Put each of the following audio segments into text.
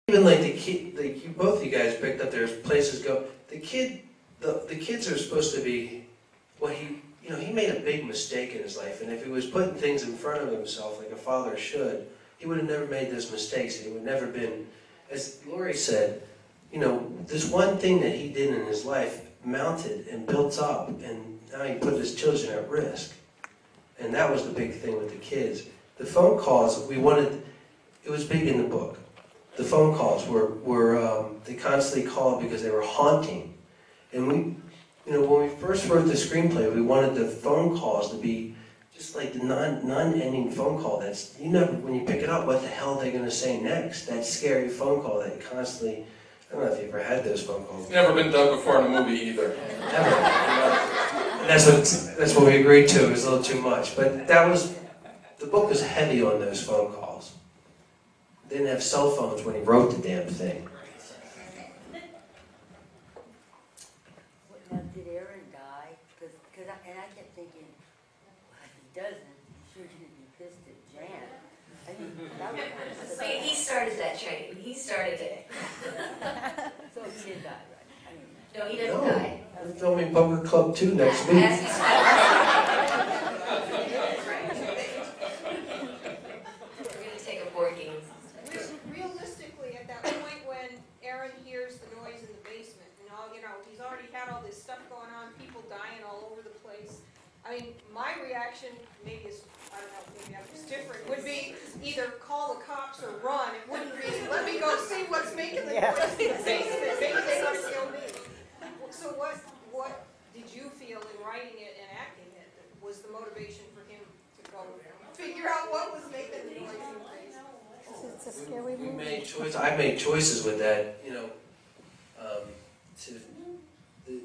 Even like the kid, like both of you guys picked up, there's places go. The kids are supposed to be, well, he made a big mistake in his life, and if he was putting things in front of himself like a father should, he would have never made those mistakes, and he would never been, as Lori said, this one thing that he did in his life mounted and built up, and now he put his children at risk. And that was the big thing with the kids. The phone calls, it was big in the book. The phone calls were they constantly called because they were haunting. And when we first wrote the screenplay, we wanted the phone calls to be just like the non-ending phone call that's, when you pick it up, what the hell are they going to say next? That scary phone call that you constantly, I don't know if you ever had those phone calls. It's never been done before in a movie either. Never. And that's what we agreed to. It was a little too much. But the book was heavy on those phone calls. Didn't have cell phones when he wrote the damn thing. Now, did Aaron die? And I kept thinking, well, if he doesn't, he's sure going to be pissed at Jan. I mean, that was Wait, he started that train. He started it. So he did die, right? I mean, No, he doesn't die. We're filming Poker Club 2 next week. As he started. We're going to take a board game. Realistically, at that point when Aaron hears the noise in the basement, he's already had all this stuff going on, people dying all over the place. I mean, my reaction, maybe is, I don't know, maybe I'm just different, would be either call the cops or run. It wouldn't be, let me go see what's making the noise in the basement. Maybe they want to kill me. So what did you feel in writing it and acting it that was the motivation for him to go figure out what was making the noise in the basement? it's a scary movie. I made choices with that,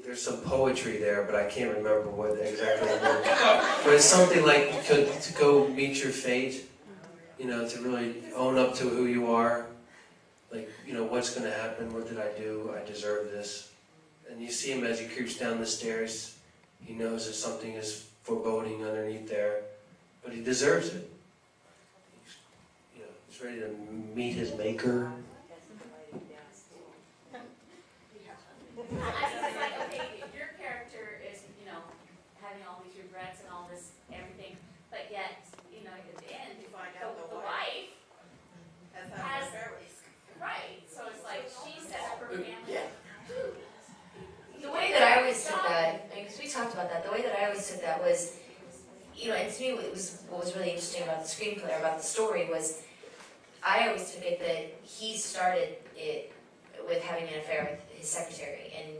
there's some poetry there, but I can't remember what exactly it was. But it's something like to go meet your fate, to really own up to who you are. Like, what's going to happen? What did I do? I deserve this. And you see him as he creeps down the stairs. He knows that something is foreboding underneath there, but he deserves it. He's ready to meet his maker. Your character is, having all these regrets and all this everything, but yet, at the end, you find out the wife has right. So it's like she set up her family. The way that I always took that, because we talked about that, the way that I always took that was, and to me what was really interesting about the screenplay, or about the story, was I always took it that he started it with having an affair with his secretary, and